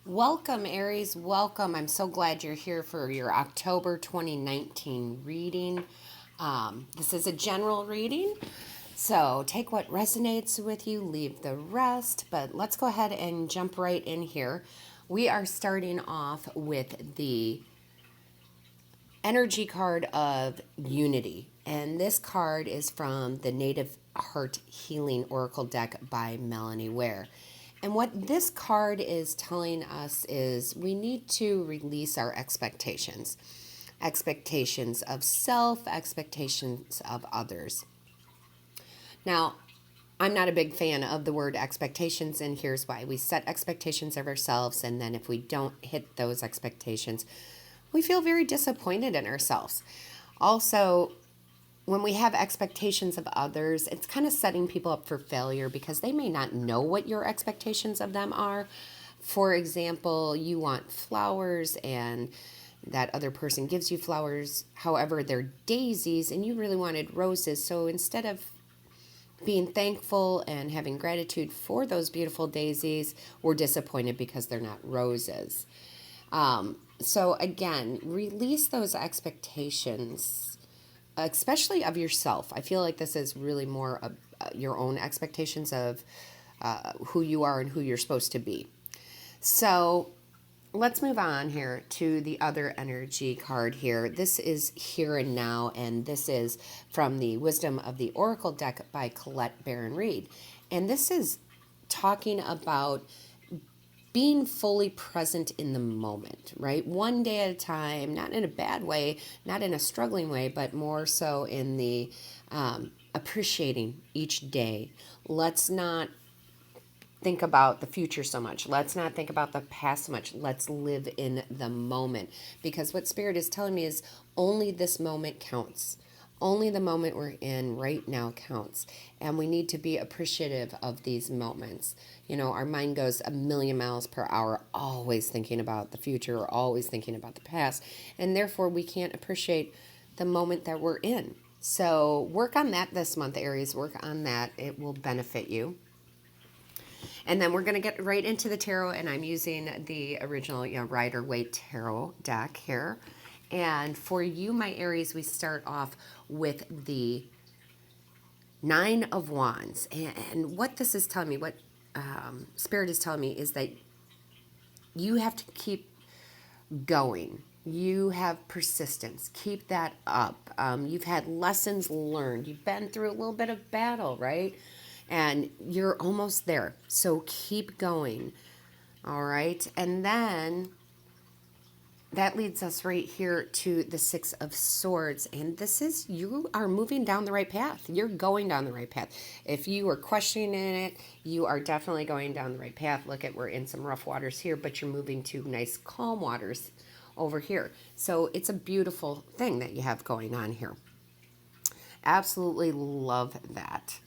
Welcome, Aries. Welcome. I'm so glad you're here for your October 2019 reading. This is a general reading, so take what resonates with you, leave the rest. But let's go ahead and jump right in here. We are starting off with the energy card of unity. And this card is from the Native Heart Healing Oracle deck by Melanie Ware. And what this card is telling us is we need to release our expectations. Expectations of self, expectations of others. Now, I'm not a big fan of the word expectations, and here's why. We set expectations of ourselves, and then if we don't hit those expectations, we feel very disappointed in ourselves. Also, when we have expectations of others, it's kind of setting people up for failure because they may not know what your expectations of them are. For example, you want flowers and that other person gives you flowers. However, they're daisies and you really wanted roses. So instead of being thankful and having gratitude for those beautiful daisies, we're disappointed because they're not roses. So again, release those expectations, especially of yourself. I feel like this is really more of your own expectations of who you are and who you're supposed to be. So let's move on here to the other energy card here. This is Here and Now, and this is from the Wisdom of the Oracle deck by Colette Baron Reed. And this is talking about being fully present in the moment, right? One day at a time, not in a bad way, not in a struggling way, but more so in the appreciating each day. Let's not think about the future so much. Let's not think about the past so much. Let's live in the moment. Because what Spirit is telling me is only this moment counts. Only the moment we're in right now counts. And we need to be appreciative of these moments. You know, our mind goes a million miles per hour, always thinking about the future or always thinking about the past. And therefore, we can't appreciate the moment that we're in. So work on that this month, Aries. Work on that. It will benefit you. And then we're going to get right into the tarot, and I'm using the original, Rider-Waite tarot deck here. And for you, my Aries, we start off with the Nine of Wands. And what this is telling me, what Spirit is telling me, is that you have to keep going. You have persistence. Keep that up. You've had lessons learned. You've been through a little bit of battle, right? And you're almost there. So keep going. All right. And then that leads us right here to the Six of Swords. And this is, you are moving down the right path. You're going down the right path. If you are questioning it, you are definitely going down the right path. Look at, we're in some rough waters here, but you're moving to nice calm waters over here. So it's a beautiful thing that you have going on here. Absolutely love that.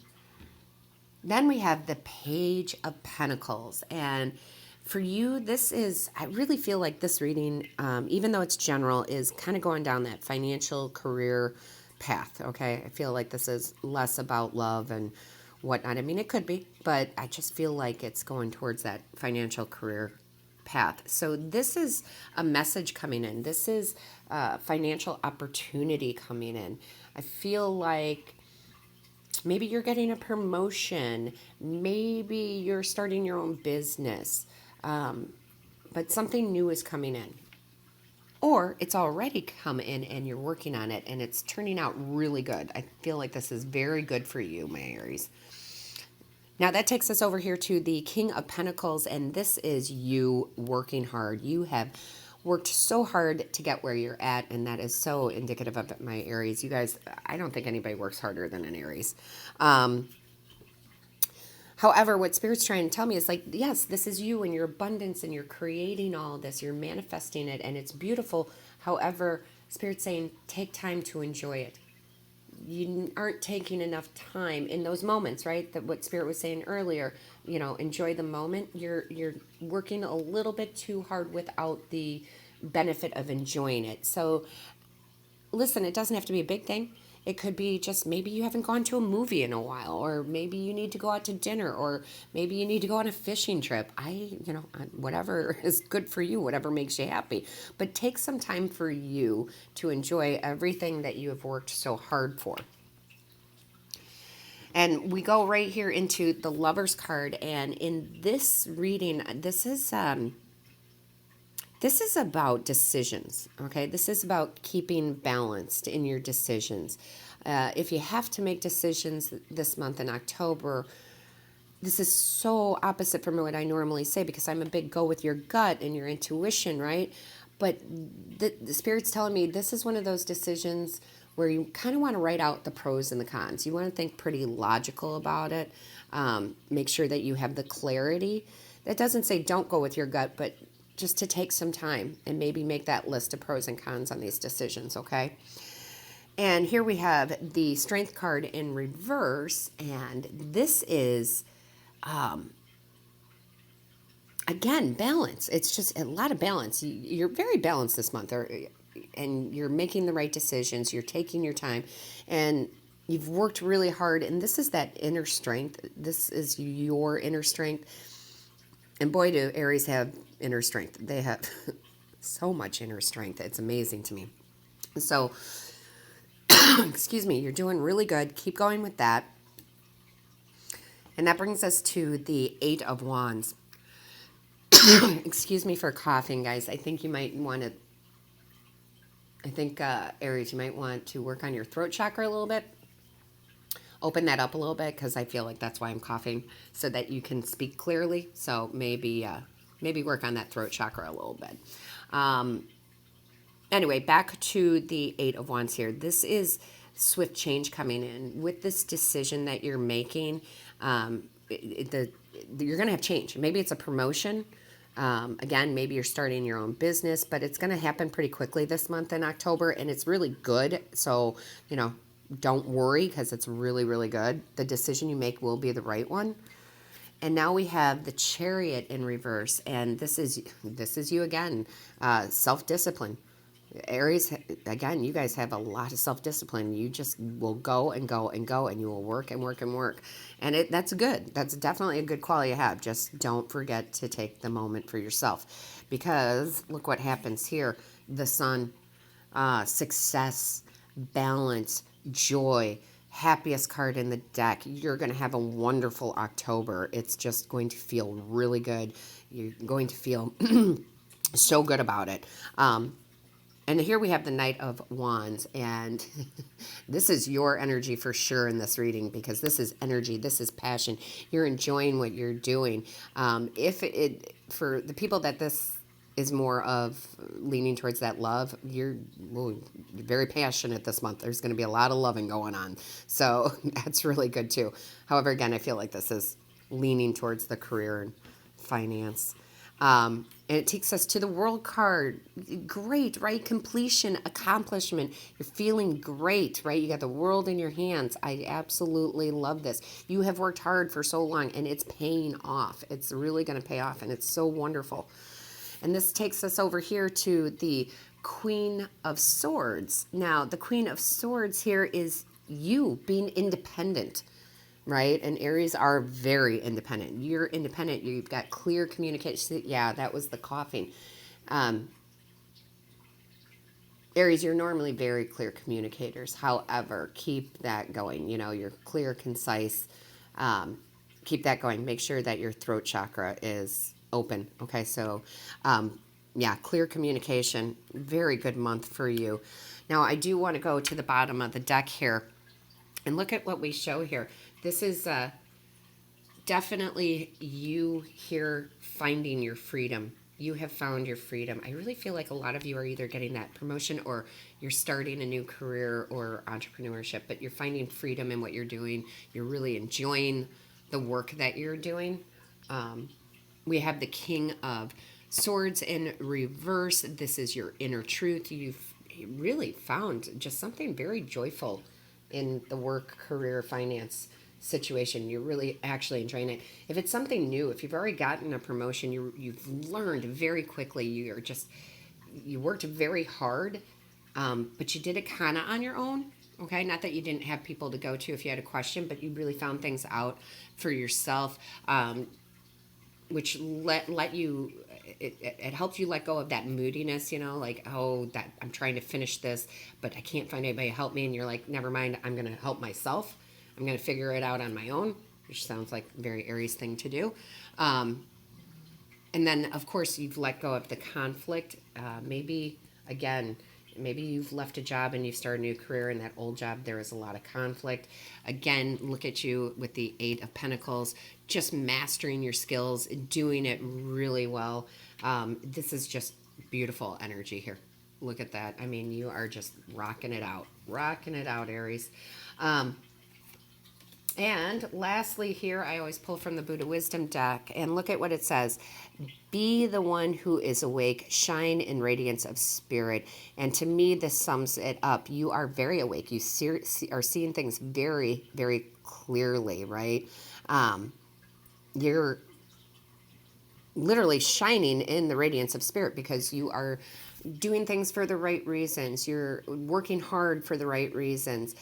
Then we have the Page of Pentacles. And for you, this is, I really feel like this reading, even though it's general, is kind of going down that financial career path, okay? I feel like this is less about love and whatnot. I mean, it could be, but I just feel like it's going towards that financial career path. So this is a message coming in. This is financial opportunity coming in. I feel like maybe you're getting a promotion. Maybe you're starting your own business. But something new is coming in. Or it's already come in and you're working on it and it's turning out really good. I feel like this is very good for you, my Aries. Now that takes us over here to the King of Pentacles, and this is you working hard. You have worked so hard to get where you're at, and that is so indicative of my Aries. You guys, I don't think anybody works harder than an Aries. However, what Spirit's trying to tell me is like, yes, this is you and your abundance, and you're creating all this, you're manifesting it, and it's beautiful. However, Spirit's saying, take time to enjoy it. You aren't taking enough time in those moments, right? That what Spirit was saying earlier, enjoy the moment. You're working a little bit too hard without the benefit of enjoying it. So listen, it doesn't have to be a big thing. It could be just maybe you haven't gone to a movie in a while, or maybe you need to go out to dinner, or maybe you need to go on a fishing trip. Whatever is good for you, whatever makes you happy. But take some time for you to enjoy everything that you have worked so hard for. And we go right here into the Lover's card, and in this reading, this is about decisions, okay? This is about keeping balanced in your decisions. If you have to make decisions this month in October, this is so opposite from what I normally say, because I'm a big go with your gut and your intuition, right? But the Spirit's telling me this is one of those decisions where you kind of want to write out the pros and the cons. You want to think pretty logical about it. Make sure that you have the clarity. That doesn't say don't go with your gut, but just to take some time and maybe make that list of pros and cons on these decisions, okay? And here we have the Strength card in reverse, and this is, again, balance. It's just a lot of balance. You're very balanced this month, and you're making the right decisions. You're taking your time, and you've worked really hard, and this is that inner strength. This is your inner strength. And boy, do Aries have inner strength. They have so much inner strength. It's amazing to me. So, excuse me, you're doing really good. Keep going with that. And that brings us to the Eight of Wands. Excuse me for coughing, guys. I think you might want to, Aries, you might want to work on your throat chakra a little bit. Open that up a little bit, because I feel like that's why I'm coughing, so that you can speak clearly. So maybe work on that throat chakra a little bit. Anyway, back to the Eight of Wands here. This is swift change coming in. With this decision that you're making, you're going to have change. Maybe it's a promotion. Again, maybe you're starting your own business, but it's going to happen pretty quickly this month in October, and it's really good. So, don't worry, because it's really, really good. The decision you make will be the right one. And now we have the Chariot in reverse, and this is you again, self-discipline. Aries, again, you guys have a lot of self-discipline. You just will go and go and go, and you will work and work and work. And that's good. That's definitely a good quality to have. Just don't forget to take the moment for yourself, because look what happens here. The Sun, success, balance, joy, happiest card in the deck. You're going to have a wonderful October. It's just going to feel really good. You're going to feel so good about it. And here we have the Knight of Wands, and this is your energy for sure in this reading, because this is energy, this is passion. You're enjoying what you're doing. For the people that this is more of leaning towards that love, you're very passionate this month. There's going to be a lot of loving going on. So that's really good too. However, again, I feel like this is leaning towards the career and finance. And it takes us to the World card. Great, right? Completion, accomplishment. You're feeling great, right? You got the world in your hands. I absolutely love this. You have worked hard for so long, and it's paying off. It's really going to pay off, and it's so wonderful. And this takes us over here to the Queen of Swords. Now, the Queen of Swords here is you being independent, right? And Aries are very independent. You're independent. You've got clear communication. Yeah, that was the coughing. Aries, you're normally very clear communicators. However, keep that going. You're clear, concise. Keep that going. Make sure that your throat chakra is open. Okay, so clear communication. Very good month for you. Now, I do want to go to the bottom of the deck here and look at what we show here. This is definitely you here finding your freedom. You have found your freedom. I really feel like a lot of you are either getting that promotion, or you're starting a new career or entrepreneurship, but you're finding freedom in what you're doing. You're really enjoying the work that you're doing. We have the King of Swords in reverse. This is your inner truth. You've really found just something very joyful in the work, career, finance situation. You're really actually enjoying it. If it's something new, if you've already gotten a promotion, you've learned very quickly. You worked very hard, but you did it kind of on your own. Okay, not that you didn't have people to go to if you had a question, but you really found things out for yourself, which let you it helped you let go of that moodiness, you know, like, oh, that I'm trying to finish this, but I can't find anybody to help me, and you're like, never mind, I'm going to help myself. I'm going to figure it out on my own, which sounds like a very Aries thing to do. And then, of course, you've let go of the conflict. Maybe, again, maybe you've left a job and you've started a new career. In that old job, there is a lot of conflict. Again, look at you with the Eight of Pentacles, just mastering your skills, doing it really well. This is just beautiful energy here. Look at that. I mean, you are just rocking it out, Aries. And lastly, here, I always pull from the Buddha Wisdom deck and look at what it says. Be the one who is awake, shine in radiance of spirit. And to me, this sums it up. You are very awake. You are seeing things very, very clearly, right? You're literally shining in the radiance of spirit because you are doing things for the right reasons. You're working hard for the right reasons.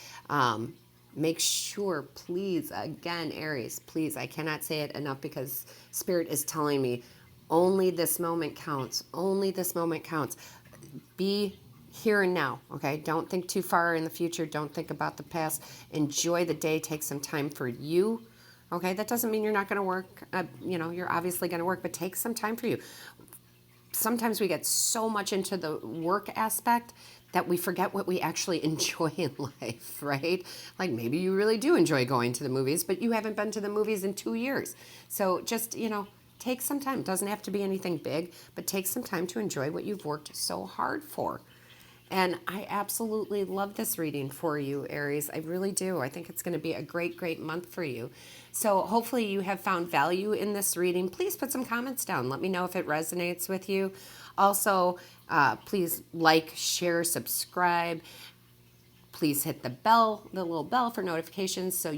Make sure, please, again, Aries, please, I cannot say it enough because Spirit is telling me only this moment counts. Only this moment counts. Be here and now, okay? Don't think too far in the future. Don't think about the past. Enjoy the day. Take some time for you, okay? That doesn't mean you're not going to work. You're obviously going to work, but take some time for you. Sometimes we get so much into the work aspect that we forget what we actually enjoy in life, right? Like maybe you really do enjoy going to the movies, but you haven't been to the movies in 2 years. So just, take some time. It doesn't have to be anything big, but take some time to enjoy what you've worked so hard for. And I absolutely love this reading for you, Aries. I really do. I think it's going to be a great, great month for you. So hopefully you have found value in this reading. Please put some comments down. Let me know if it resonates with you. Also, please like, share, subscribe. Please hit the bell, the little bell for notifications so you